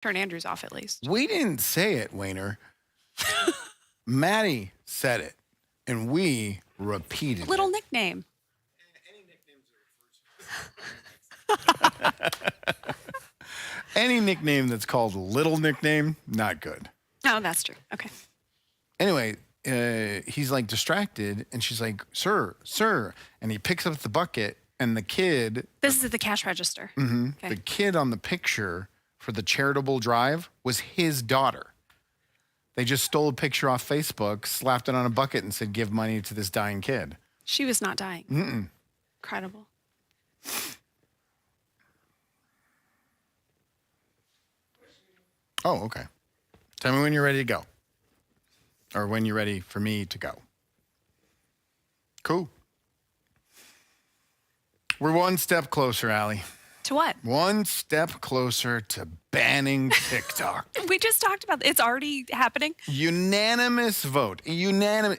Turn Andrews off at least. We didn't say it, Wayner. Maddie said it, and we repeated Little it. nickname. Any nickname that's called little nickname, not good. Oh, that's true. Okay. Anyway, he's like distracted, and she's like, sir, and he picks up the bucket, and the kid, This is at the cash register. Okay. the kid on the picture for the charitable drive was his daughter. They just stole a picture off Facebook, slapped it on a bucket, and said, give money to this dying kid. She was not dying. Incredible. Oh, okay. Tell me when you're ready to go. Or when you're ready for me to go. Cool. We're one step closer, Allie. To what? One step closer to banning TikTok. We just talked about it's already happening. Unanimous vote.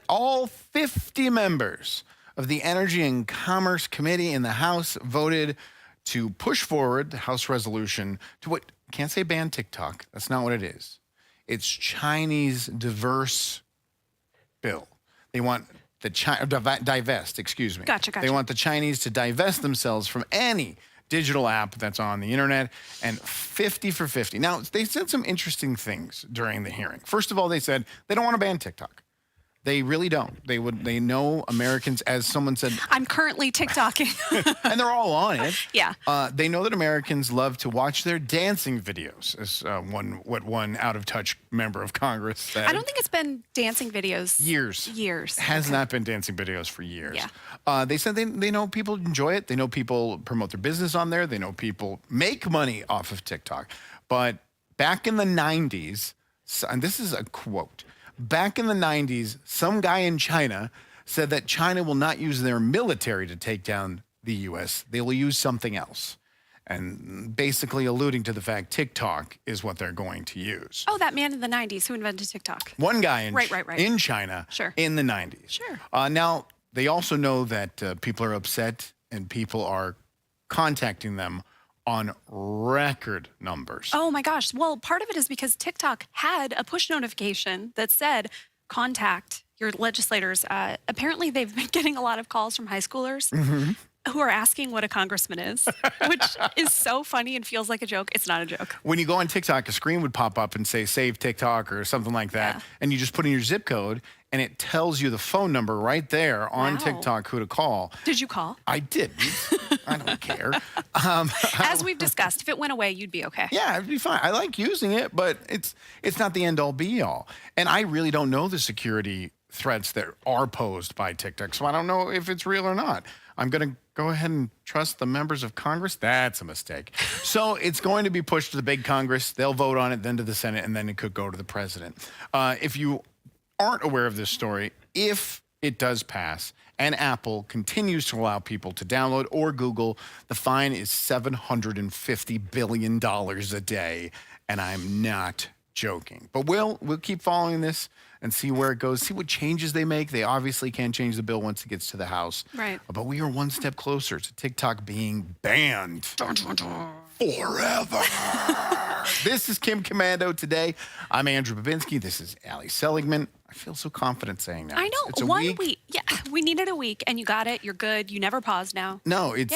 All 50 members of the Energy and Commerce Committee in the House voted to push forward the House resolution to what, can't say ban TikTok. That's not what it is. It's Chinese diverse bill. They want the divest, excuse me. Gotcha. They want the Chinese to divest themselves from any digital app that's on the internet, and 50 for 50. Now, they said some interesting things during the hearing. First of all, they said they don't want to ban TikTok. They really don't. They know Americans, as someone said. I'm currently TikToking. And they're all on it. Yeah. They know that Americans love to watch their dancing videos, as one out-of-touch member of Congress said. I don't think it's been dancing videos. Years. Has not been dancing videos for years. Yeah. They said they know people enjoy it. They know people promote their business on there. They know people make money off of TikTok. But back in the 90s, and this is a quote, back in the 90s, some guy in China said that China will not use their military to take down the U.S. They will use something else. And basically alluding to the fact TikTok is what they're going to use. Oh, that man in the 90s who invented TikTok. One guy in, Right. in China in the 90s. Sure. Now, they also know that people are upset and people are contacting them on record numbers. Oh my gosh. Well, part of it is because TikTok had a push notification that said, contact your legislators. Apparently, they've been getting a lot of calls from high schoolers who are asking what a congressman is, which is so funny and feels like a joke. It's not a joke. When you go on TikTok, a screen would pop up and say, save TikTok or something like that. Yeah. And you just put in your zip code and it tells you the phone number right there on TikTok who to call. Did you call? I didn't. I don't care. As we've discussed, if it went away, you'd be okay. Yeah, it'd be fine. I like using it, but it's not the end all be all. And I really don't know the security threats that are posed by TikTok, so I don't know if it's real or not. I'm going to go ahead and trust the members of Congress. That's a mistake. So it's going to be pushed to the big Congress. They'll vote on it, then to the Senate, and then it could go to the president. If you aren't aware of this story, if it does pass and Apple continues to allow people to download, or Google, the fine is $750 billion a day. And I'm not joking. But we'll keep following this and see where it goes, see what changes they make. They obviously can't change the bill once it gets to the House. Right. But we are one step closer to TikTok being banned forever. This is Kim Commando today. I'm Andrew Babinski. This is Allie Seligman. I feel so confident saying that. I know. It's a 1 week. Yeah, we needed a week, and you got it. You're good. You never pause now. No, it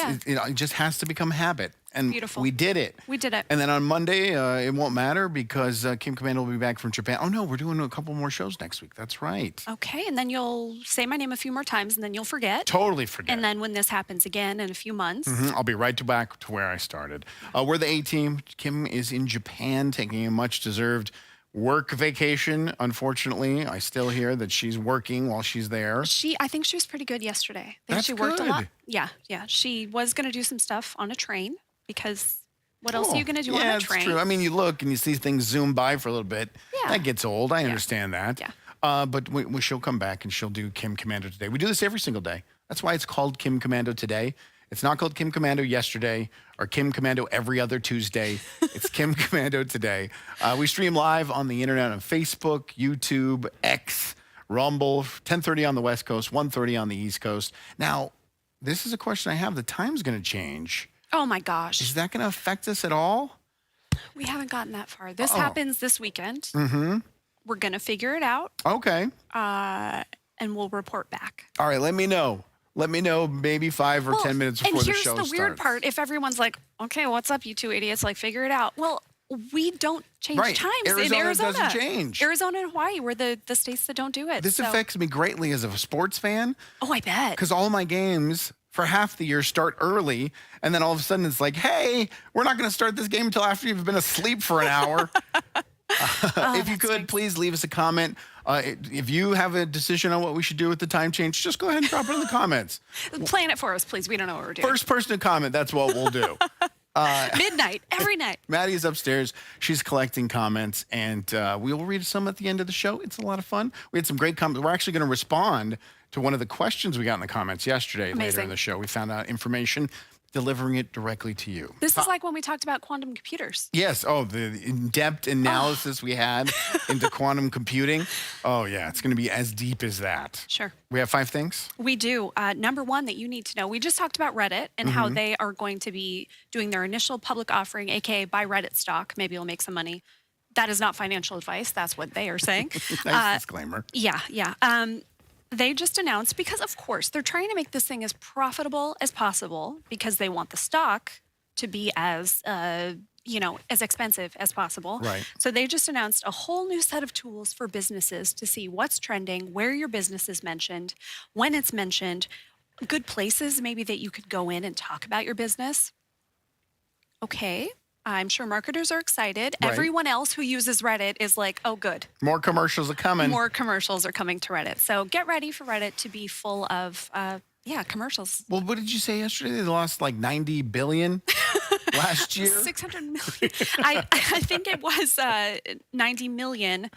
just has to become habit. And beautiful. We did it. We did it. And then on Monday, it won't matter because Kim Commando will be back from Japan. Oh, no, we're doing a couple more shows next week. That's right. Okay, and then you'll say my name a few more times, and then you'll forget. Totally forget. And then when this happens again in a few months. I'll be right back to where I started. We're the A-Team. Kim is in Japan taking a much-deserved work vacation. Unfortunately, I still hear that she's working while she's there. I think she was pretty good yesterday. I think That's she worked good. a lot. Yeah. She was going to do some stuff on a train because what else are you going to do on a Yeah, train? it's true. I mean, you look and you see things zoom by for a little bit. Yeah. That gets old. I understand that. Yeah. But she'll come back and she'll do Kim Commando today. We do this every single day. That's why it's called Kim Commando today. It's not called Kim Commando yesterday or Kim Commando every other Tuesday. It's Kim Commando today. We stream live on the internet on Facebook, YouTube, X, Rumble, 10:30 on the West Coast, 1:30 on the East Coast. Now, this is a question I have. The time's going to change. Oh, my gosh. Is that going to affect us at all? We haven't gotten that far. This Oh. happens this weekend. We're going to figure it out, Okay. and we'll report back. All right. Let me know. Let me know maybe 5 or 10 minutes before the show And here's the weird starts. part. If everyone's like, okay, what's up, you two idiots? Like, figure it out. Well, we don't change Right. times in Arizona Arizona. doesn't change. Arizona and Hawaii were the states that don't do it. This so. affects me greatly as a sports fan Oh, I bet. because all my games for half the year start early. And then all of a sudden it's like, hey, we're not going to start this game until after you've been asleep for an hour. If you could, please leave us a comment. If you have a decision on what we should do with the time change, just go ahead and drop it in the comments. Plan it for us, please. We don't know what we're doing. First person to comment, that's what we'll do. Midnight, every night. Maddie's upstairs. She's collecting comments, and we will read some at the end of the show. It's a lot of fun. We had some great comments. We're actually going to respond to one of the questions we got in the comments yesterday later in Amazing. the show. We found out information, delivering it directly to you. This is like when we talked about quantum computers. Yes. Oh, the in-depth analysis we had into quantum computing. Oh, yeah. It's going to be as deep as that. Sure. We have 5 things. We do. Number one that you need to know, we just talked about Reddit and how they are going to be doing their initial public offering, aka buy Reddit stock. Maybe you'll make some money. That is not financial advice. That's what they are saying. Nice disclaimer. Yeah. They just announced, because of course they're trying to make this thing as profitable as possible because they want the stock to be as as expensive as possible. Right. So they just announced a whole new set of tools for businesses to see what's trending, where your business is mentioned, when it's mentioned, good places maybe that you could go in and talk about your business. Okay. I'm sure marketers are excited. Right. Everyone else who uses Reddit is like, oh, good. More commercials are coming. More commercials are coming to Reddit. So get ready for Reddit to be full of, commercials. Well, what did you say yesterday? They lost like 90 billion last year. 600 million. I think it was 90 million,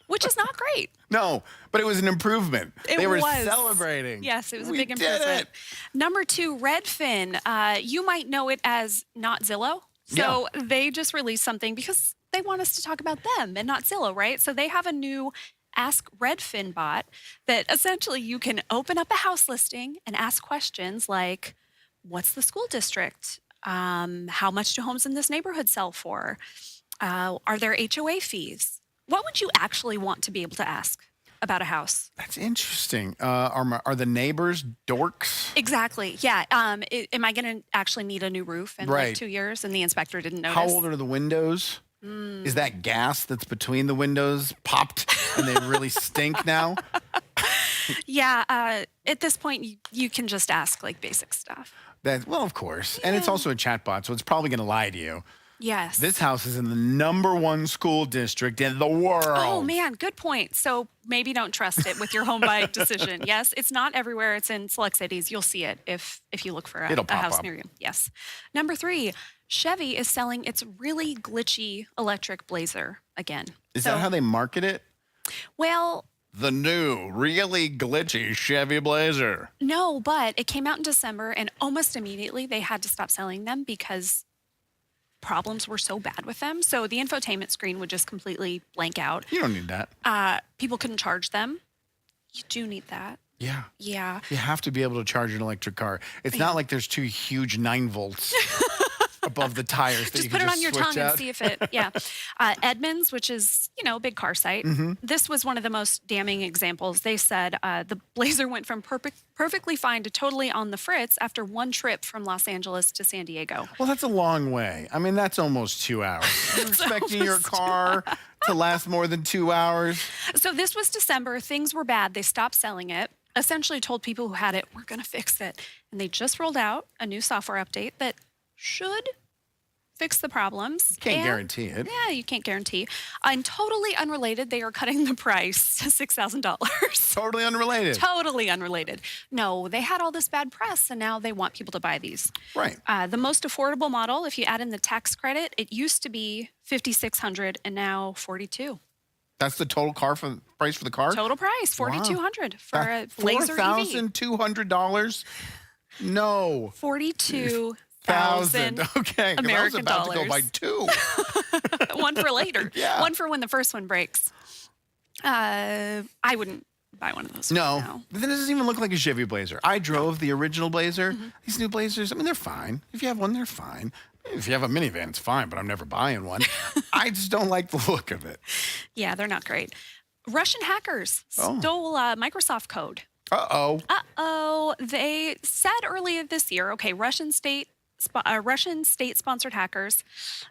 which is not great. No, but it was an improvement. They were was. celebrating. Yes, it was a We big did improvement. it. Number 2, Redfin. You might know it as not Zillow. So they just released something because they want us to talk about them and not Zillow, right? So they have a new Ask Redfin bot that essentially you can open up a house listing and ask questions like, what's the school district? How much do homes in this neighborhood sell for? Are there HOA fees? What would you actually want to be able to ask about a house? That's interesting. Are the neighbors dorks? Exactly. Yeah. Am I going to actually need a new roof in Right. like 2 years and the inspector didn't notice? How old are the windows? Is that gas that's between the windows popped and they really stink now? Yeah. At this point, you can just ask like basic stuff. Well, of course. And it's also a chatbot, so it's probably going to lie to you. Yes. This house is in the #1 school district in the world. Oh man, good point. So maybe don't trust it with your home buying decision. Yes, it's not everywhere. It's in select cities. You'll see it if you look for It'll a pop house up. near you. Yes. Number 3, Chevy is selling its really glitchy electric Blazer again. Is that how they market it? Well, The new, really glitchy Chevy Blazer. no, but it came out in December and almost immediately they had to stop selling them because problems were so bad with them. So the infotainment screen would just completely blank out. You don't need that. People couldn't charge them. You do need that. Yeah. Yeah. You have to be able to charge an electric car. It's not like there's 2 huge 9 volts above the tires that Just you put can it on your switch tongue out. and see if it, yeah. Edmunds, which is, a big car site. This was one of the most damning examples. They said the Blazer went from perfectly fine to totally on the fritz after one trip from Los Angeles to San Diego. Well, that's a long way. I mean, that's almost 2 hours. You're expecting your car to last more than 2 hours? So this was December. Things were bad. They stopped selling it. Essentially told people who had it, we're going to fix it. And they just rolled out a new software update that should fix the problems. Can't guarantee it. Yeah, you can't guarantee. And totally unrelated, they are cutting the price to $6,000. Totally unrelated. Totally unrelated. No, they had all this bad press, and now they want people to buy these. Right. The most affordable model, if you add in the tax credit, it used to be $5,600 and now $42,000. That's the total price for the car? Total price $4,200 for a Blazer EV. $4,200? No. 42,000 Okay. 'cause American I was about to go by dollars. 2. One for later. Yeah. One for when the first one breaks. I wouldn't buy one of those. No. now. But then it doesn't even look like a Chevy Blazer. I drove the original Blazer. Mm-hmm. These new Blazers, I mean, they're fine. If you have one, they're fine. If you have a minivan, it's fine, but I'm never buying one. I just don't like the look of it. Yeah, they're not great. Russian hackers Oh. stole Microsoft code. Uh-oh. Uh-oh. They said earlier this year, okay, Russian state-sponsored hackers,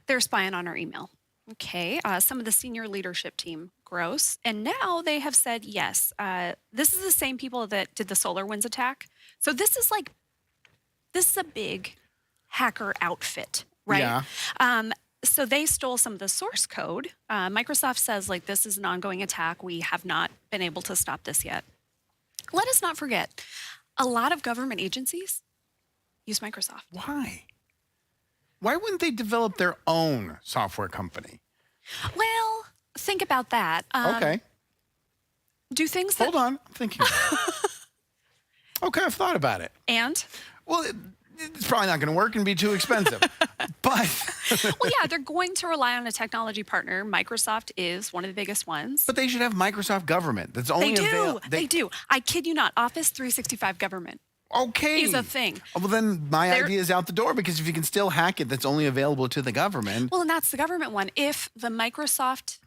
they're spying on our email. Okay, some of the senior leadership team, gross. And now they have said, yes, this is the same people that did the SolarWinds attack. So this is a big hacker outfit, right? Yeah. So they stole some of the source code. Microsoft says, like, this is an ongoing attack. We have not been able to stop this yet. Let us not forget, a lot of government agencies use Microsoft. Why? Why wouldn't they develop their own software company? Well, think about that. Okay. Do things that... Hold on. I'm thinking. Okay, I've thought about it. And? Well, it's probably not going to work and be too expensive. But Well, yeah, they're going to rely on a technology partner. Microsoft is one of the biggest ones. they should have Microsoft Government. That's only They do. available. They do. I kid you not. Office 365 government Okay. is a thing. Well, then my idea is out the door, because if you can still hack it, that's only available to the government. Well, and that's the government one. If the Microsoft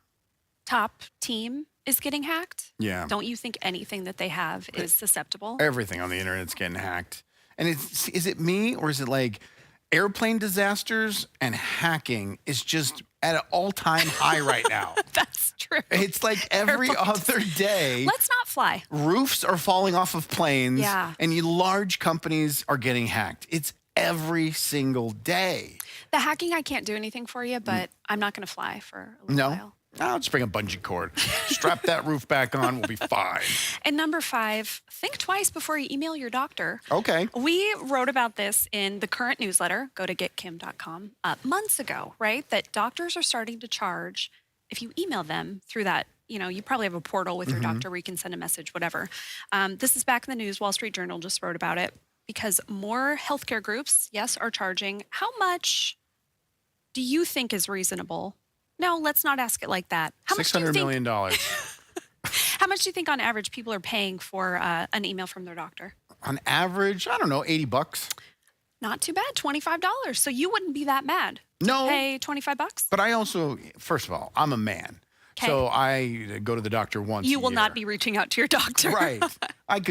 top team is getting hacked, Yeah. don't you think anything that they have is susceptible? Everything on the internet's getting hacked. And is it me, or is it like airplane disasters and hacking is just at an all-time high right now? That's true. It's like every Airplane other day. Let's not fly. Roofs are falling off of planes, Yeah. and large companies are getting hacked. It's every single day. The hacking, I can't do anything for you, but I'm not going to fly for a little No, while. I'll just bring a bungee cord, strap that roof back on, we'll be fine. And number 5, think twice before you email your doctor. Okay. We wrote about this in the current newsletter, go to getkim.com, months ago, right? That doctors are starting to charge if you email them through that. You probably have a portal with your doctor where you can send a message, whatever. This is back in the news. Wall Street Journal just wrote about it because more healthcare groups, yes, are charging. How much do you think is reasonable? No, let's not ask it like that. How much do you $600 think? million. How much do you think on average people are paying for an email from their doctor? On average, I don't know, $80. Not too bad, $25. So you wouldn't be that mad to No. pay $25? But I also, first of all, I'm a man. 'Kay. So I go to the doctor once You a will not year. be reaching out to your doctor. Right.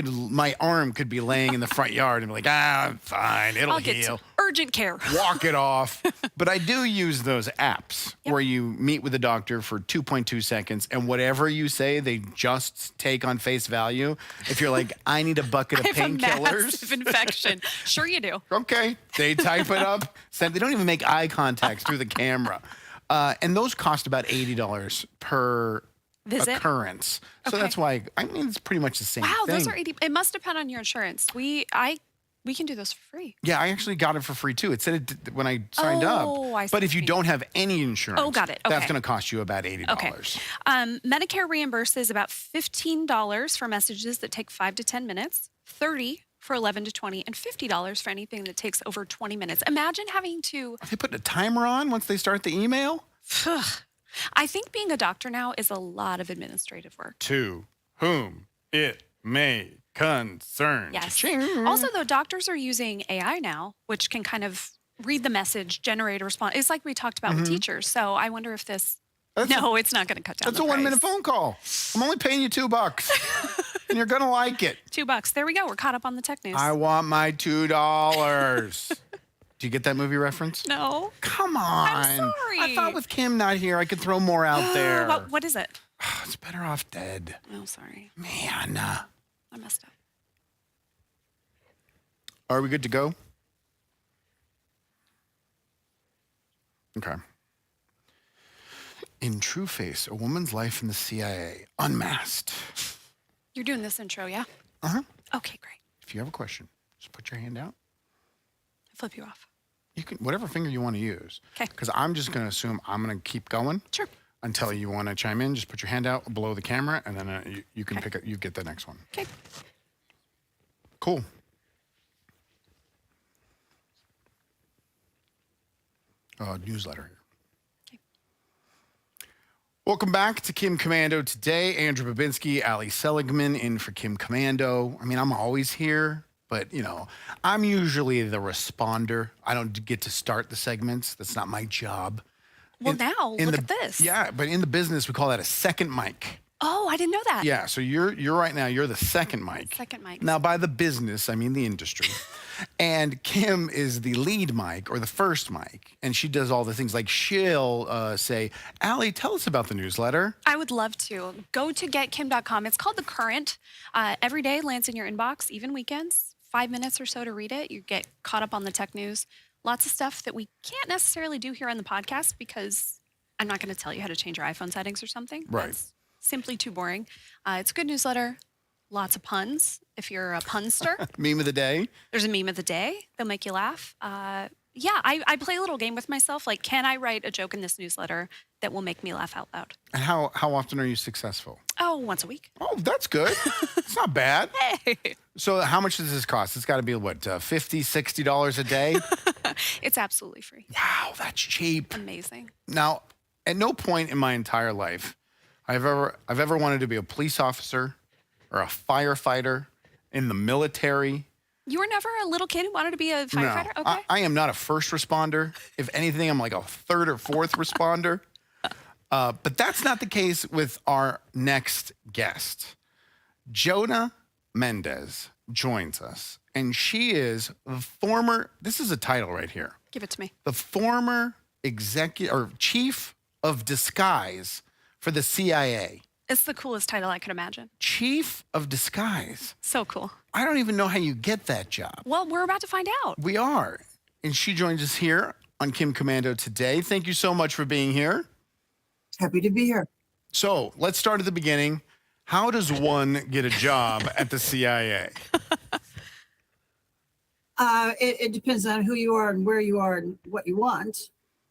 My arm could be laying in the front yard and be like, I'm fine, it'll I'll get heal. urgent care. Walk it off. But I do use those apps where you meet with the doctor for 2.2 seconds, and whatever you say, they just take on face value. If you're like, I need a bucket of I have a painkillers. massive infection. Sure you do. Okay. They type it up. They don't even make eye contact through the camera. And those cost about $80 per Visit? occurrence. So Okay. that's why, it's pretty much the same Wow, thing. those are 80. It must depend on your insurance. We can do those for free. Yeah, I actually got it for free too. It said it when I signed Oh, up. I But if you see. don't have any insurance, Oh, got it. that's Okay. going to cost you about $80. Okay. Medicare reimburses about $15 for messages that take 5 to 10 minutes, $30 for 11 to 20, and $50 for anything that takes over 20 minutes. Imagine having to... Are they putting a timer on once they start the email? I think being a doctor now is a lot of administrative work. To whom it may concern. Yes. Cha-ching. Also, though, doctors are using AI now, which can kind of read the message, generate a response. It's like we talked about with teachers. So I wonder if this... No, it's not going to cut down That's the a price. 1-minute phone call. I'm only paying you $2, and you're going to like it. $2. There we go. We're caught up on the tech news. I want my $2. Do you get that movie reference? No. Come on. I'm sorry. I thought with Kim not here, I could throw more out there. What is it? It's better off dead. Oh, sorry. Man. I messed up. Are we good to go? Okay. In True Face, a woman's life in the CIA, unmasked. You're doing this intro, yeah? Uh-huh. Okay, great. If you have a question, just put your hand out. I'll flip you off. You can, whatever finger you want to use. 'Kay. Because I'm just going to assume I'm going to keep going. Sure. Until you want to chime in, just put your hand out below the camera, and then you can pick up. You get the next one. Okay. Cool. Newsletter here. Okay. Welcome back to Kim Commando today. Andrew Babinski, Ali Seligman in for Kim Commando. I'm always here. But, I'm usually the responder. I don't get to start the segments. That's not my job. Well, now In look the at this. Yeah, but in the business we call that a second mic. Oh, I didn't know that. Yeah, so you're right now, you're the second mic. Second mic. Now by the business, I mean the industry. And Kim is the lead mic or the first mic, and she does all the things like she'll say, "Allie, tell us about the newsletter." I would love to. Go to getkim.com. It's called The Current. Every day lands in your inbox, even weekends. 5 minutes or so to read it. You get caught up on the tech news. Lots of stuff that we can't necessarily do here on the podcast because I'm not going to tell you how to change your iPhone settings or something. Right. That's simply too boring. It's a good newsletter. Lots of puns if you're a punster. Meme of the day. There's a meme of the day. They'll make you laugh. Yeah, I play a little game with myself. Like, can I write a joke in this newsletter that will make me laugh out loud? And how often are you successful? Oh, once a week. Oh, that's good. It's not bad. Hey. So how much does this cost? It's got to be what, $50, $60 a day? It's absolutely free. Wow, that's cheap. Amazing. Now, at no point in my entire life I've ever wanted to be a police officer or a firefighter in the military. You were never a little kid who wanted to be a No, firefighter? Okay. I am not a first responder. If anything, I'm like a third or fourth responder. But that's not the case with our next guest. Jonah Mendez joins us, and she is the former, this is a title right here, Give it to me. the former executive or chief of disguise for the CIA. It's the coolest title I could imagine. Chief of disguise. So cool. I don't even know how you get that job. Well, we're about to find out. We are. And she joins us here on Kim Commando today. Thank you so much for being here. Happy to be here. So let's start at the beginning. How does one get a job at the CIA? It depends on who you are and where you are and what you want.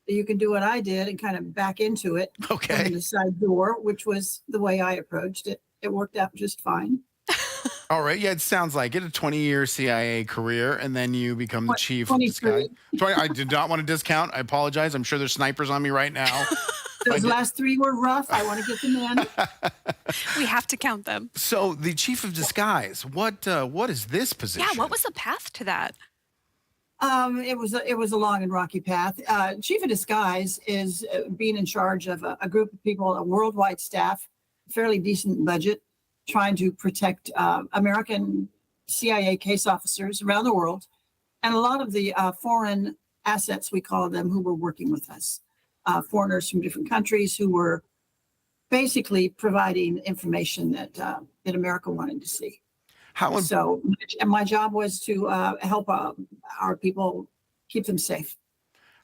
You can do what I did and kind of back into it from Okay. the side door, which was the way I approached it. It worked out just fine. All right. Yeah, it sounds like it. A 20-year CIA career, and then you become the chief of 23. disguise. 20, I did not want to discount. I apologize. I'm sure there's snipers on me right now. Those last three were rough. I want to get them in. We have to count them. So the chief of disguise, what is this position? Yeah, what was the path to that? It was a long and rocky path. Chief of disguise is being in charge of a group of people, a worldwide staff, fairly decent budget, trying to protect American CIA case officers around the world, and a lot of the foreign assets, we call them, who were working with us, foreigners from different countries who were basically providing information that America wanted to see. How So my job was to help our people, keep them safe.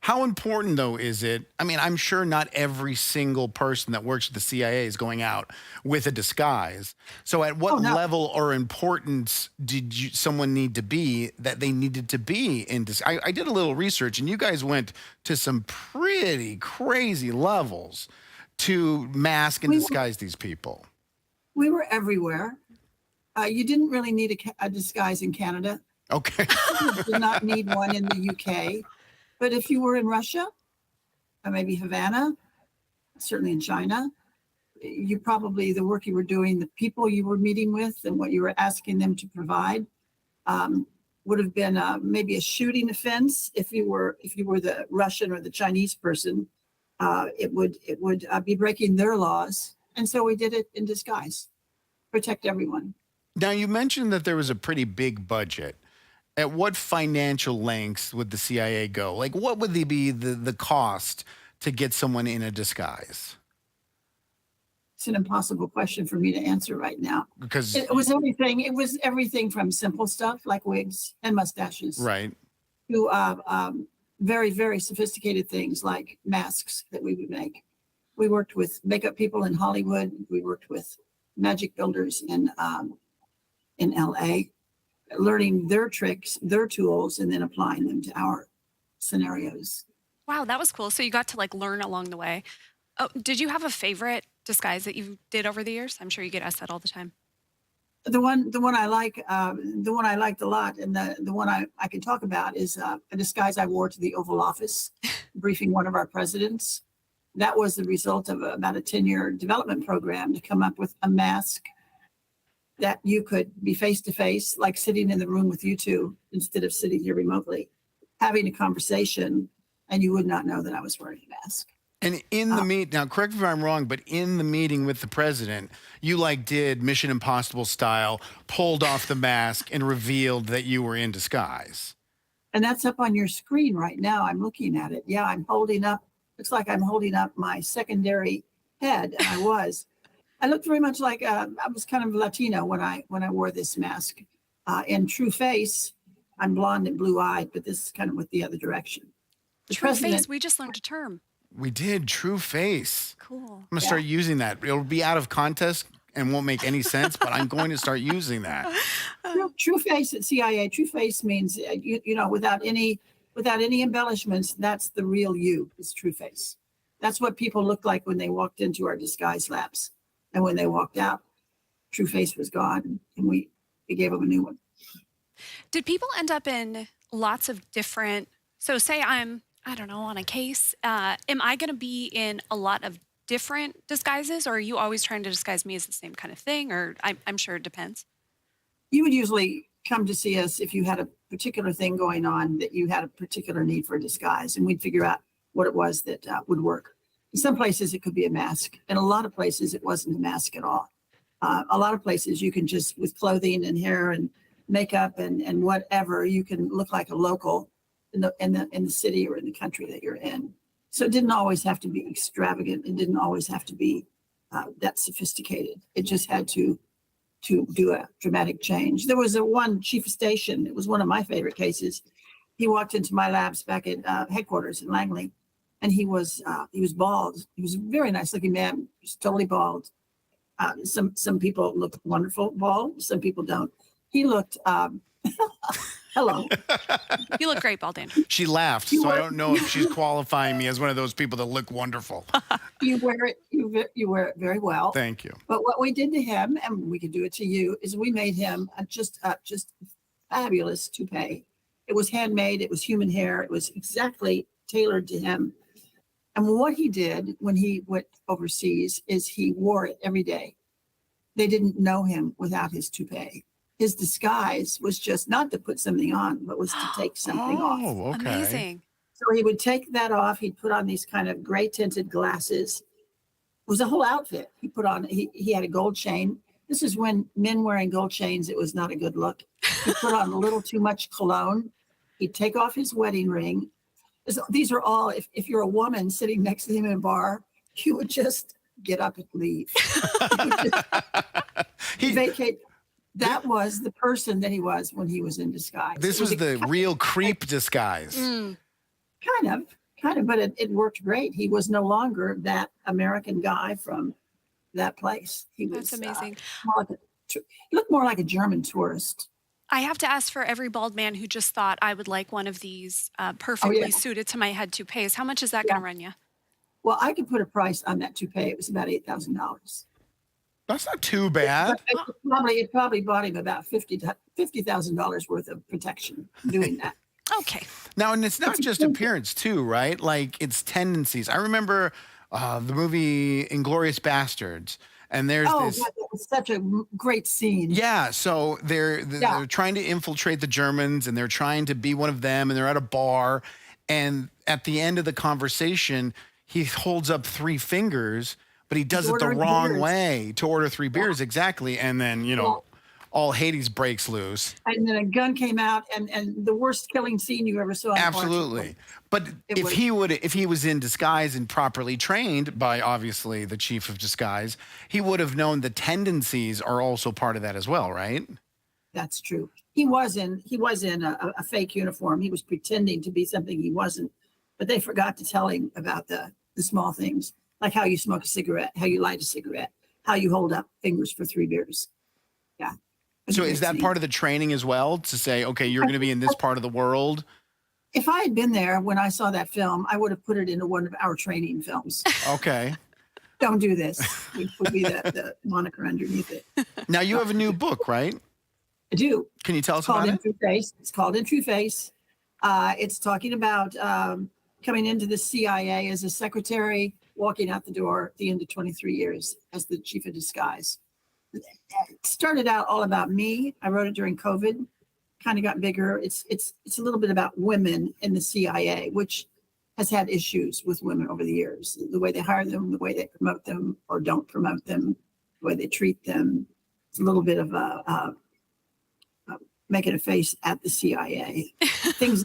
How important, though, is it? I mean, I'm sure not every single person that works at the CIA is going out with a disguise. So at what no. level or importance did someone need to be that they needed to be in disguise? I did a little research, and you guys went to some pretty crazy levels to mask and We- disguise these people. We were everywhere. You didn't really need a disguise in Canada. Okay. You did not need one in the UK. But if you were in Russia, or maybe Havana, certainly in China, you probably, the work you were doing, the people you were meeting with and what you were asking them to provide would have been maybe a shooting offense. If you were the Russian or the Chinese person, it would be breaking their laws. And so we did it in disguise, protect everyone. Now, you mentioned that there was a pretty big budget. At what financial lengths would the CIA go? Like, what would be the cost to get someone in a disguise? It's an impossible question for me to answer right now. Because It was everything. It was everything from simple stuff like wigs and mustaches right. to very, very sophisticated things like masks that we would make. We worked with makeup people in Hollywood. We worked with magic builders in LA, learning their tricks, their tools, and then applying them to our scenarios. Wow, that was cool. So you got to like learn along the way. Oh, did you have a favorite disguise that you did over the years? I'm sure you get asked that all the time. The one I like, the one I liked a lot, and the one I can talk about is a disguise I wore to the Oval Office, briefing one of our presidents. That was the result of about a 10-year development program to come up with a mask that you could be face to face, like sitting in the room with you two instead of sitting here remotely, having a conversation, and you would not know that I was wearing a mask. And in the meet now, correct me if I'm wrong, but in the meeting with the president, you like did Mission Impossible style, pulled off the mask and revealed that you were in disguise. And that's up on your screen right now. I'm looking at it. Yeah, I'm holding up, looks like I'm holding up my secondary head, and I was. I looked very much like I was kind of Latino when I wore this mask. In true face, I'm blonde and blue-eyed, but this is kind of with the other direction. The True president, face. We just learned a term. We did true face. Cool. I'm gonna start using that. It'll be out of context and won't make any sense, but I'm going to start using that. true face at CIA. True face means you know, without any embellishments. That's the real you. Is true face. That's what people looked like when they walked into our disguise labs, and when they walked out, true face was gone, and we gave them a new one. Did people end up in lots of different? So say I don't know, on a case. Am I going to be in a lot of different disguises, or are you always trying to disguise me as the same kind of thing? Or I'm sure it depends. You would usually come to see us if you had a particular thing going on that you had a particular need for a disguise, and we'd figure out what it was that would work. In some places, it could be a mask. In a lot of places, it wasn't a mask at all. A lot of places, you can just, with clothing and hair and makeup and whatever, you can look like a local in the city or in the country that you're in. So it didn't always have to be extravagant. It didn't always have to be that sophisticated. It just had to do a dramatic change. There was one chief of station. It was one of my favorite cases. He walked into my labs back at headquarters in Langley, and he was bald. He was a very nice looking man. He was totally bald. Some people look wonderful bald. Some people don't. He looked. Hello. You look great, Baldane. She laughed, so I don't know if she's qualifying me as one of those people that look wonderful. You wear it. You wear it very well. Thank you. But what we did to him, and we could do it to you, is we made him just fabulous toupee. It was handmade. It was human hair. It was exactly tailored to him. And what he did when he went overseas is he wore it every day. They didn't know him without his toupee. His disguise was just not to put something on, but was to take something off. Oh, okay. Amazing. So he would take that off. He'd put on these kind of gray tinted glasses. It was a whole outfit. He put on, he had a gold chain. This is when men wearing gold chains, it was not a good look. He put on a little too much cologne. He'd take off his wedding ring. These are all, if you're a woman sitting next to him in a bar, you would just get up and leave. He'd vacate. That was the person that he was when he was in disguise. This was the real creep disguise. Kind of, but it worked great. He was no longer that American guy from that place. He was. That's amazing. He looked more like a German tourist. I have to ask, for every bald man who just thought I would like one of these perfectly suited to my head toupees, how much is that going to run you? Well, I could put a price on that toupee. It was about $8,000. That's not too bad. It probably bought him about $50,000 worth of protection doing that. Okay. Now, and it's not just appearance too, right? Like it's tendencies. I remember the movie Inglourious Bastards, and there's this. That was such a great scene. Yeah, so they're trying to infiltrate the Germans, and they're trying to be one of them, and they're at a bar, and at the end of the conversation, he holds up 3 fingers. But he does it the wrong way to order 3 beers, exactly. And then, all Hades breaks loose. And then a gun came out, and the worst killing scene you ever saw. Absolutely. But if he was in disguise and properly trained by obviously the chief of disguise, he would have known the tendencies are also part of that as well, right? That's true. He was in a fake uniform. He was pretending to be something he wasn't. But they forgot to tell him about the small things. Like how you smoke a cigarette, how you light a cigarette, how you hold up fingers for 3 beers. Yeah. So is that part of the training as well, to say, okay, you're going to be in this part of the world? If I had been there when I saw that film, I would have put it into one of our training films. Okay. Don't do this. Would be the moniker underneath it. Now you have a new book, right? I do. Can you tell us about it? It's called In True Face. It's talking about coming into the CIA as a secretary, walking out the door at the end of 23 years as the chief of disguise. It started out all about me. I wrote it during COVID, kind of got bigger. It's a little bit about women in the CIA, which has had issues with women over the years. The way they hire them, the way they promote them or don't promote them, the way they treat them. It's a little bit of making a face at the CIA. Things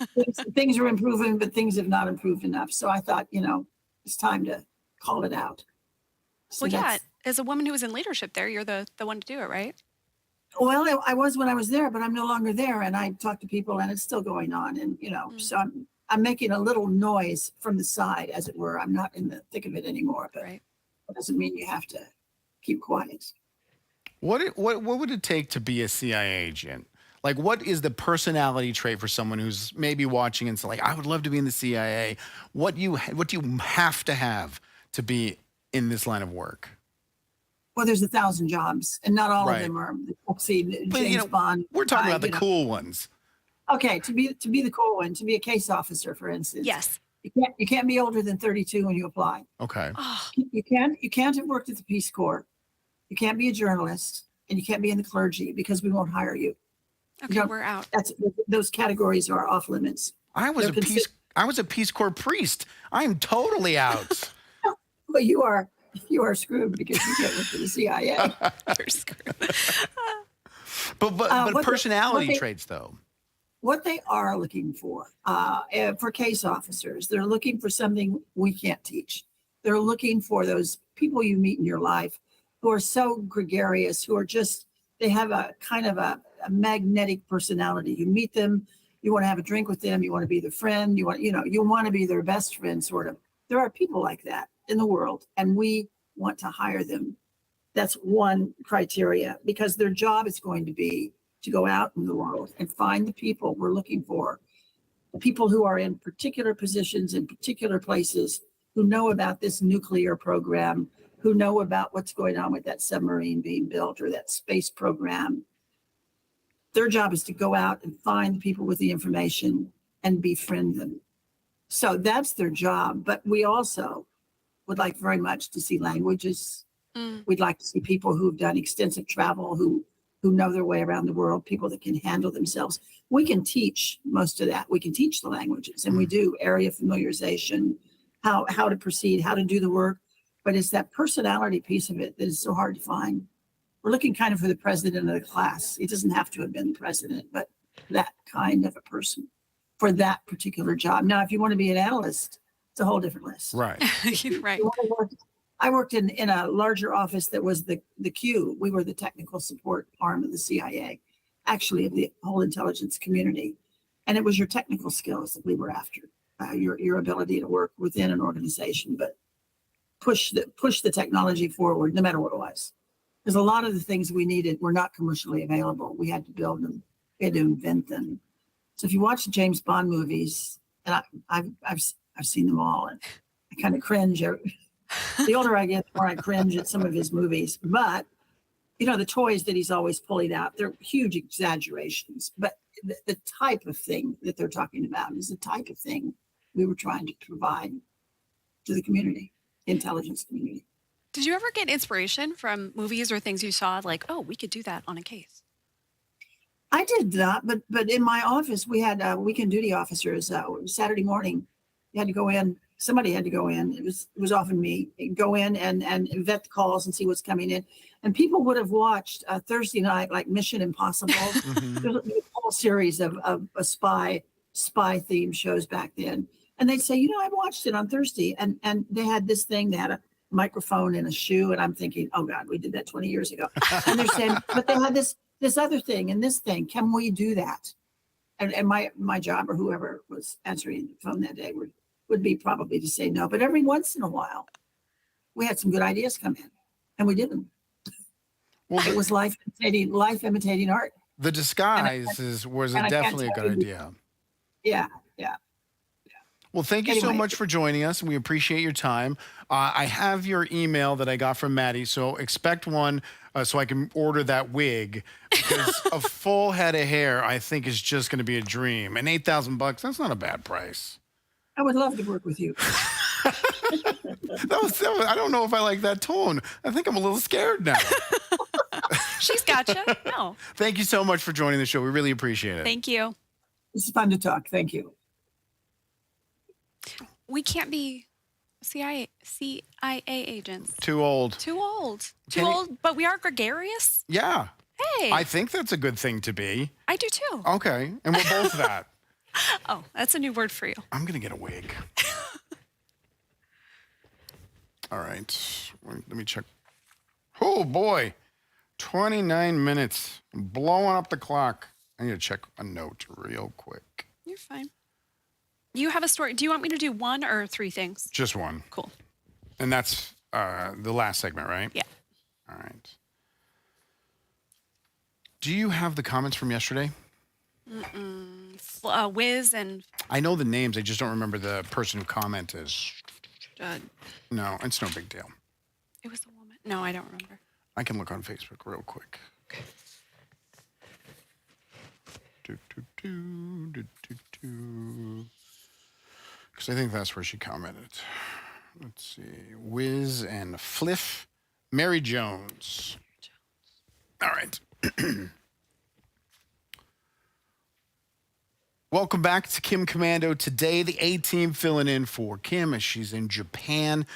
are improving, but things have not improved enough. So I thought, it's time to call it out. So Well, yeah, that's, as a woman who was in leadership there, you're the one to do it, right? well, I was when I was there, but I'm no longer there. And I talk to people and it's still going on. And, Mm, so I'm making a little noise from the side, as it were. I'm not in the thick of it anymore, but right. that doesn't mean you have to keep quiet. What would it take to be a CIA agent? Like, what is the personality trait for someone who's maybe watching and say, like, I would love to be in the CIA? What do you have to be in this line of work? Well, there's 1,000 jobs, and not all of Right. them are see But James Bond. we're talking about the you know. cool ones. Okay, to be the cool one, to be a case officer, for instance. Yes. You can't be older than 32 when you apply. Okay. Oh, You can't have worked at the Peace Corps. You can't be a journalist, and you can't be in the clergy because we won't hire you. okay, No. we're out. Those categories are off limits. I was They're I was a Peace Corps priest. I'm totally out. But you are screwed because you can't work for the CIA. You're screwed. But what personality they- traits though. What they are looking for case officers, they're looking for something we can't teach. They're looking for those people you meet in your life who are so gregarious, who are just, they have a kind of a magnetic personality. You meet them, you want to have a drink with them, you want to be their friend, you want to be their best friend, sort of. There are people like that in the world, and we want to hire them. That's one criteria, because their job is going to be to go out in the world and find the people we're looking for, the people who are in particular positions in particular places, who know about this nuclear program, who know about what's going on with that submarine being built or that space program. Their job is to go out and find people with the information and befriend them. So that's their job. But we also would like very much to see languages. Mm, We'd like to see people who've done extensive travel, who know their way around the world, people that can handle themselves. We can teach most of that. We can teach the languages, and we do area familiarization, how to proceed, how to do the work. But it's that personality piece of it that is so hard to find. We're looking kind of for the president of the class. It doesn't have to have been the president, but that kind of a person for that particular job. Now, if you want to be an analyst, it's a whole different list. Right. you're right. I worked in a larger office that was the Q. We were the technical support arm of the CIA, actually of the whole intelligence community. And it was your technical skills that we were after, your ability to work within an organization, but push the technology forward, no matter what it was. Because a lot of the things we needed were not commercially available. We had to build them. We had to invent them. So if you watch the James Bond movies, and I've seen them all, and I kind of cringe. The older I get, the more I cringe at some of his movies. But, the toys that he's always pulling out, they're huge exaggerations. But the type of thing that they're talking about is the type of thing we were trying to provide to the community, the intelligence community. Did you ever get inspiration from movies or things you saw, like, oh, we could do that on a case? I did not, but in my office, we had weekend duty officers. Saturday morning, you had to go in. Somebody had to go in. It was often me. Go in and vet the calls and see what's coming in. And people would have watched Thursday night, like Mission Impossible. There's a whole series of spy themed shows back then. And they'd say, I watched it on Thursday, and they had this thing. They had a microphone in a shoe, and I'm thinking, oh God, we did that 20 years ago. And they're saying, but they had this other thing and this thing. Can we do that? And my job, or whoever was answering the phone that day, would be probably to say no. But every once in a while, we had some good ideas come in, and we did them. Well, It was life imitating art. the disguise was and I can't definitely a tell good you- idea. Yeah. Well, thank you so Anyway. much for joining us, and we appreciate your time. I have your email that I got from Maddie, so expect one so I can order that wig, because a full head of hair, I think, is just going to be a dream. And $8,000, that's not a bad price. I would love to work with you. I don't know if I like that tone. I think I'm a little scared now. She's gotcha. No, Thank you so much for joining the show. We really appreciate it. thank you. It's fun to talk. Thank you. We can't be CIA agents. Too old. Too old. Too Can you- old, but we are gregarious. Yeah. Hey, I think that's a good thing to be. I do too. Okay. And we're both that. Oh, that's a new word for you. I'm going to get a wig. All right. Let me check. Oh, boy. 29 minutes. I'm blowing up the clock. I need to check a note real quick. You're fine. You have a story. Do you want me to do one or three things? Just one. Cool. And that's the last segment, right? Yeah. All right. Do you have the comments from yesterday? Wiz and I know the names. I just don't remember the person who commented. uh, No, it's no big deal. it was a woman. No, I don't remember. I can look on Facebook real quick. Okay. Because I think that's where she commented. Let's see. Wiz and Fliff. Mary Jones. All right. Welcome back to Kim Commando. Today, the A-Team filling in for Kim as she's in Japan.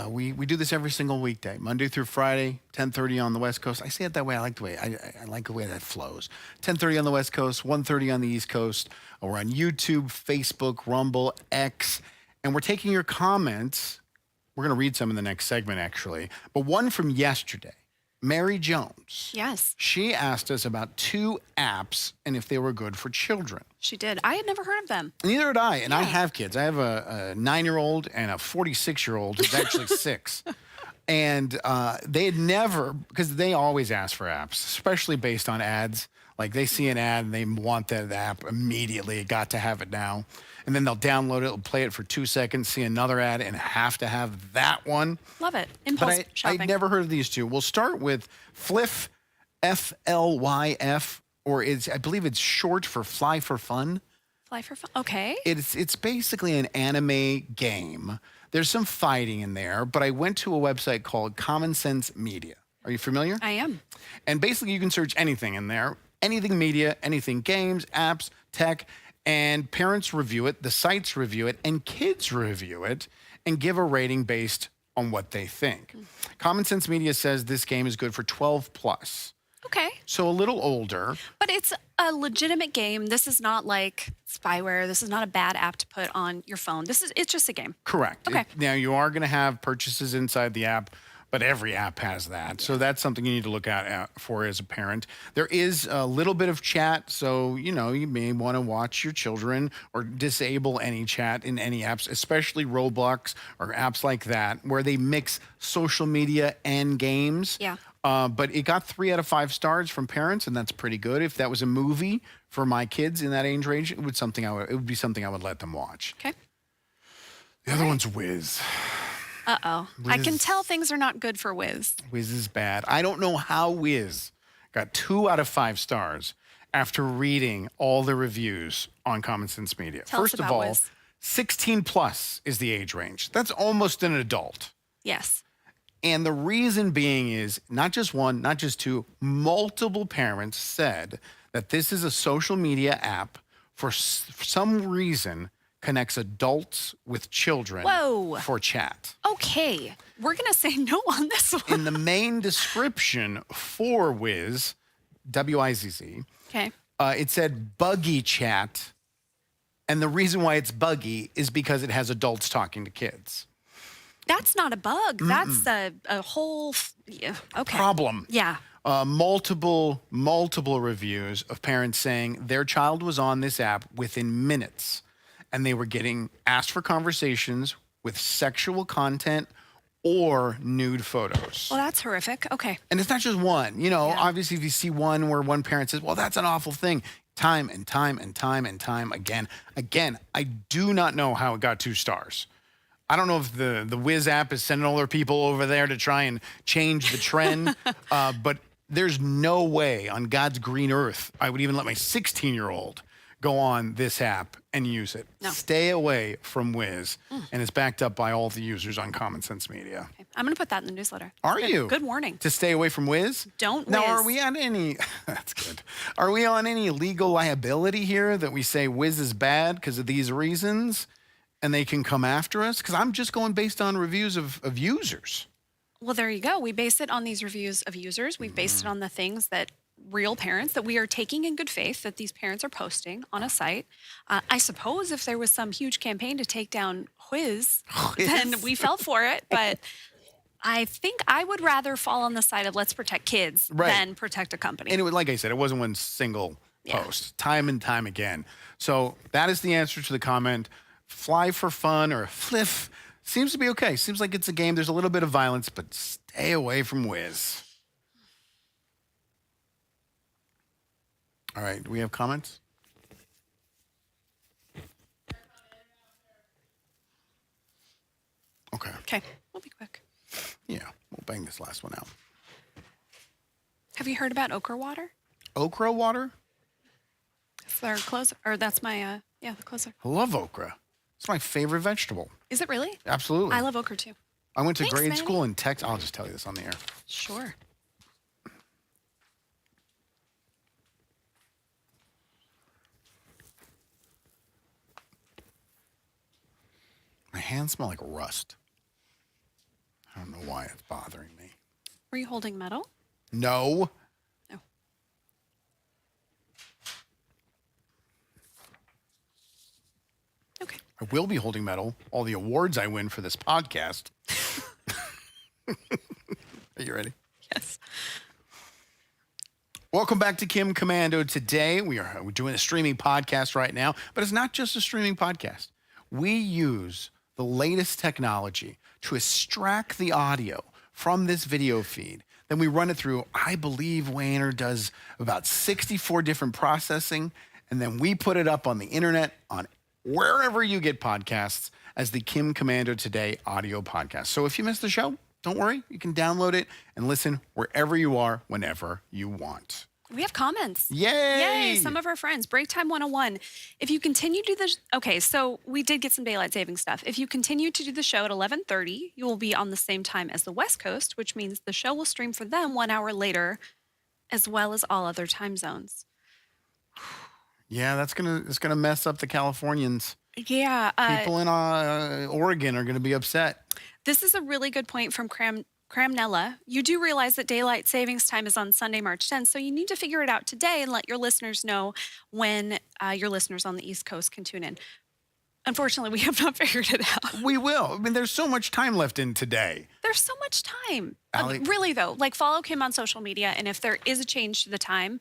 We do this every single weekday, Monday through Friday, 10:30 on the West Coast. I say it that way. I like the way I like the way that flows. 10:30 on the West Coast, 1:30 on the East Coast. We're on YouTube, Facebook, Rumble, X, and we're taking your comments. We're going to read some in the next segment, actually. But one from yesterday, Mary Jones. Yes, She asked us about 2 apps and if they were good for children. she did. I had never heard of them. Neither did I, and I have kids. I have a 9-year-old and a 46-year-old who's actually 6. And they had never, because they always ask for apps, especially based on ads. Like they see an ad and they want that app immediately. Got to have it now. And then they'll download it, they'll play it for 2 seconds, see another ad, and have to have that one. Love it. Impulse But shopping. I'd never heard of these 2. We'll start with Flyff, F-L-Y-F, or I believe it's short for Fly for Fun. Fly for fun. Okay. It's basically an anime game. There's some fighting in there, but I went to a website called Common Sense Media. Are you familiar? I am. And basically, you can search anything in there, anything media, anything games, apps, tech, and parents review it, the sites review it, and kids review it and give a rating based on what they think. Common Sense Media says this game is good for 12 plus. Okay. So a little older. But it's a legitimate game. This is not like spyware. This is not a bad app to put on your phone. It's just a game. Correct. Okay. Now, you are going to have purchases inside the app, but every app has that. So that's something you need to look out for as a parent. There is a little bit of chat. So, you may want to watch your children or disable any chat in any apps, especially Roblox or apps like that, where they mix social media and games. Yeah. But it got 3 out of 5 stars from parents, and that's pretty good. If that was a movie for my kids in that age range, it would be something I would let them watch. Okay. The other one's Wiz. Uh-oh. I can Wiz. tell things are not good for Wiz. Wiz is bad. I don't know how Wiz got 2 out of 5 stars after reading all the reviews on Common Sense Media. Tell us First of about all, Wiz. 16 plus is the age range. That's almost an adult. Yes. And the reason being is not just one, not just 2, multiple parents said that this is a social media app for some reason connects adults with children Whoa. for chat. Okay. We're going to say no on this one. In the main description for Wiz, W-I-Z-Z, Okay. it said buggy chat. And the reason why it's buggy is because it has adults talking to kids. That's not a bug. That's a whole. Yeah. Okay. Problem. Yeah. Multiple reviews of parents saying their child was on this app within minutes and they were getting asked for conversations with sexual content or nude photos. Well, that's horrific. Okay. And it's not just one. Obviously, if you see one where one parent says, well, that's an awful thing, time and time and time and time again. Again, I do not know how it got 2 stars. I don't know if the Wiz app is sending all their people over there to try and change the trend, but there's no way on God's green earth I would even let my 16-year-old go on this app and use it. No. Stay away from Wiz, and it's backed up by all the users on Common Sense Media. Okay. I'm going to put that in the newsletter. Are Good. you? Good warning. To stay away from whiz? Don't Now, are whiz. we on any, that's good. Are we on any legal liability here that we say whiz is bad because of these reasons and they can come after us? Because I'm just going based on reviews of users. Well, there you go. We base it on these reviews of users. We've based it on the things that real parents that we are taking in good faith that these parents are posting on a site. I suppose if there was some huge campaign to take down whiz, then we fell for it. But I think I would rather fall on the side of let's protect kids than protect a company. And it was, like I said, it wasn't one single post, time and time again. So that is the answer to the comment. Fly for fun or fliff seems to be okay. Seems like it's a game. There's a little bit of violence, but stay away from whiz. All right, do we have comments? Okay. Okay, we'll be quick. Yeah, we'll bang this last one out. Have you heard about okra water? Okra water? It's our closer, or that's my, the closer. I love okra. It's my favorite vegetable. Is it really? Absolutely. I love okra too. I went to Thanks, grade Maddie. school in Texas. I'll just tell you this on the air. Sure. My hands smell like rust. I don't know why it's bothering me. Were you holding metal? No. No. Okay. I will be holding medal. All the awards I win for this podcast. Are you ready? Yes. Welcome back to Kim Commando. Today we're doing a streaming podcast right now, but it's not just a streaming podcast. We use the latest technology to extract the audio from this video feed. Then we run it through, I believe Wayner does about 64 different processing, and then we put it up on the internet on wherever you get podcasts as the Kim Commando Today audio podcast. So if you missed the show, don't worry. You can download it and listen wherever you are, whenever you want. We have comments. Yay! Yay, some of our friends. Break Time 101. If you continue to do the, okay, so we did get some daylight saving stuff. If you continue to do the show at 11:30, you will be on the same time as the West Coast, which means the show will stream for them 1 hour later, as well as all other time zones. Yeah, it's gonna mess up the Californians. Yeah. People in Oregon are gonna be upset. This is a really good point from Cramnella. You do realize that daylight savings time is on Sunday, March 10th, so you need to figure it out today and let your listeners know when your listeners on the East Coast can tune in. Unfortunately, we have not figured it out. We will. I mean, there's so much time left in today. There's so much time. Allie- Really, though, like follow Kim on social media, and if there is a change to the time,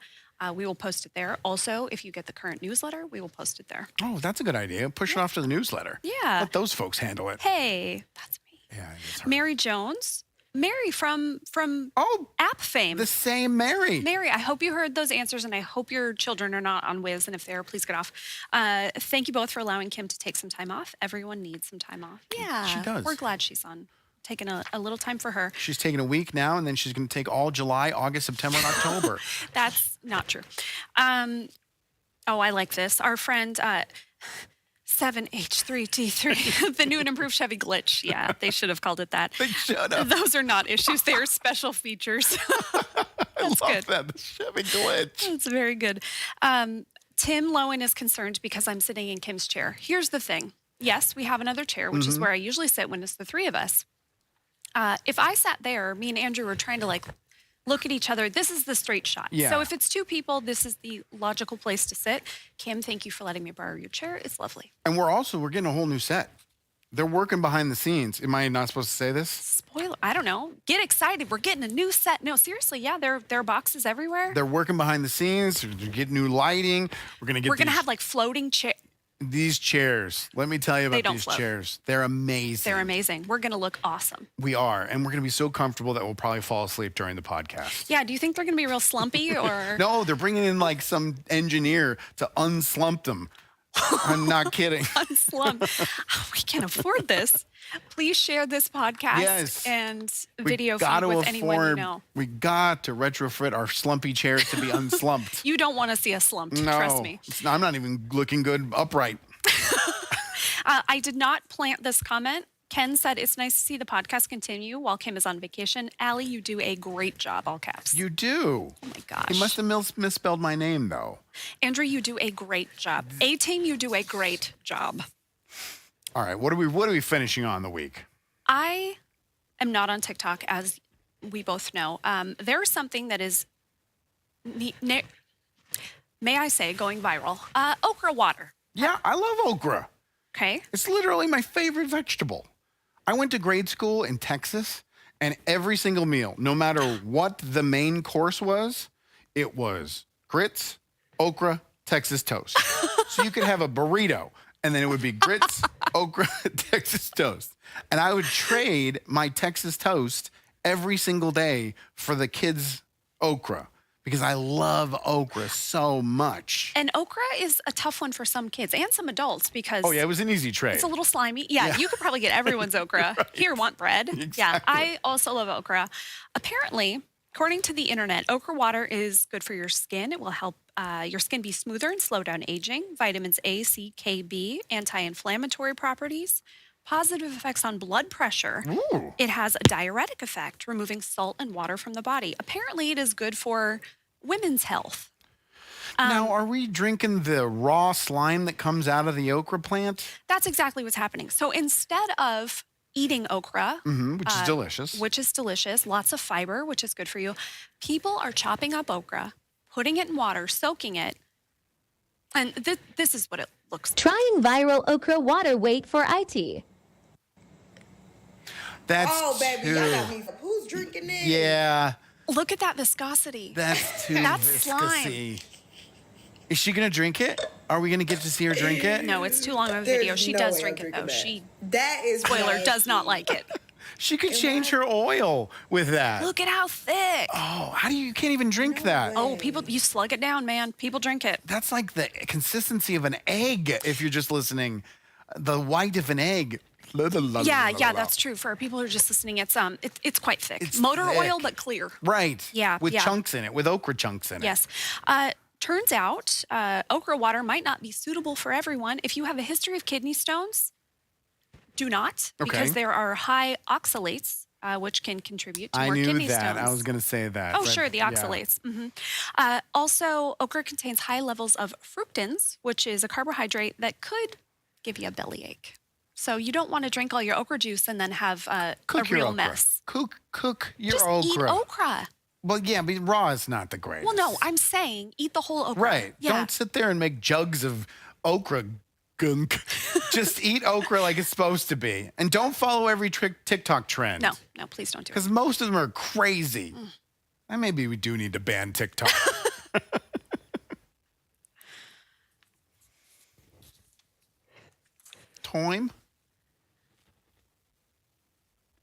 we will post it there. Also, if you get the current newsletter, we will post it there. Oh, that's a good idea. Push it off to the newsletter. Yeah. Let those folks handle it. Hey, that's me. Yeah, it's hard. Mary Jones. Mary from Oh, app fame. the same Mary. Mary, I hope you heard those answers, and I hope your children are not on Wiz, and if they are, please get off. Thank you both for allowing Kim to take some time off. Everyone needs some time off. Yeah, She does. We're glad she's on. Taking a little time for her. She's taking a week now, and then she's going to take all July, August, September, and October. That's not true. I like this. Our friend 7H3T3, the new and improved Chevy glitch. Yeah, they should have called it that. They should have. Those are not issues. They are special features. I love good. that. The Chevy glitch. It's very good. Tim Lowen is concerned because I'm sitting in Kim's chair. Here's the thing. Yes, we have another chair, which is where I usually sit when it's the three of us. If I sat there, me and Andrew were trying to look at each other. This is the straight shot. Yeah. So if it's two people, this is the logical place to sit. Kim, thank you for letting me borrow your chair. It's lovely. And we're getting a whole new set. They're working behind the scenes. Am I not supposed to say this? Spoiler, I don't know. Get excited. We're getting a new set. No, seriously, yeah, there are boxes everywhere. They're working behind the scenes. They're getting new lighting. We're going to have floating chairs. these chairs. Let me tell you about don't these float. chairs. They're amazing. They're amazing. We're going to look awesome. We are. And we're going to be so comfortable that we'll probably fall asleep during the podcast. Yeah, do you think they're going to be real slumpy or? No, they're bringing in some engineer to unslump them. I'm not kidding. Unslump. We can't afford this. Please share this podcast Yes. and We video feed gotta with anyone you afford- know. We got to retrofit our slumpy chairs to be unslumped. You don't want to see us slumped, No, trust me. I'm not even looking good upright. I did not plant this comment, Ken said, it's nice to see the podcast continue while Kim is on vacation. Allie, you do a great job, all caps. You do. Oh my gosh. He must have misspelled my name, though. Andrew, you do a great job. A-Team, you do a great job. All right, what are we finishing on the week? I am not on TikTok, as we both know. There's something that is, may I say, going viral. Okra water. Yeah, I love okra. Okay. It's literally my favorite vegetable. I went to grade school in Texas, and every single meal, no matter what the main course was, it was grits, okra, Texas toast. So you could have a burrito, and then it would be grits, okra, Texas toast. And I would trade my Texas toast every single day for the kids' okra because I love okra so much. And okra is a tough one for some kids and some adults because Oh, yeah, it was an easy trade. it's a little slimy. Yeah, you could probably get everyone's okra. Right. Here, want bread? Yeah, Exactly. I also love okra. Apparently, according to the internet, okra water is good for your skin. It will help your skin be smoother and slow down aging. Vitamins A, C, K, B, anti-inflammatory properties, positive effects on blood pressure. Ooh. It has a diuretic effect, removing salt and water from the body. Apparently, it is good for women's health. Now, are we drinking the raw slime that comes out of the okra plant? That's exactly what's happening. So instead of eating okra, Which is delicious. which is delicious, lots of fiber, which is good for you, people are chopping up okra, putting it in water, soaking it, and this is what it looks like. Trying viral okra water weight for IT. That's Oh, baby, too, y'all got me. Who's drinking this? yeah, Look at that viscosity. that's too That's slime. viscousy. Is she gonna drink it? Are we gonna get to see her drink it? No, it's too long of a There's video. She no does way drink I'm it though. drinking She, that is spoiler, does not nasty. like it. She could change her oil with that. Look at how thick. Oh, how do you can't even drink that? Oh, people, you slug it down, man. People drink it. That's like the consistency of an egg. If you're just listening, the white of an egg. Yeah, that's true. For people who are just listening, it's quite thick. It's Motor thick. oil, but clear. Right. Yeah, With yeah. chunks in it, with okra chunks in it. Yes. Turns out okra water might not be suitable for everyone. If you have a history of kidney stones, do not, because Okay. there are high oxalates, which can contribute to I more knew kidney that. stones. I was going to say that. Oh, but sure, the yeah. oxalates. Also, okra contains high levels of fructans, which is a carbohydrate that could give you a bellyache. So you don't want to drink all your okra juice and then have a Cook your real okra. mess. Cook your Just okra. eat okra. Well, yeah, but raw is not the greatest. Well, no, I'm saying eat the whole okra. Right. Yeah. Don't sit there and make jugs of okra gunk. Just eat okra like it's supposed to be. And don't follow every TikTok trend. No, please don't do it. Because most of them are crazy. And maybe we do need to ban TikTok. Time?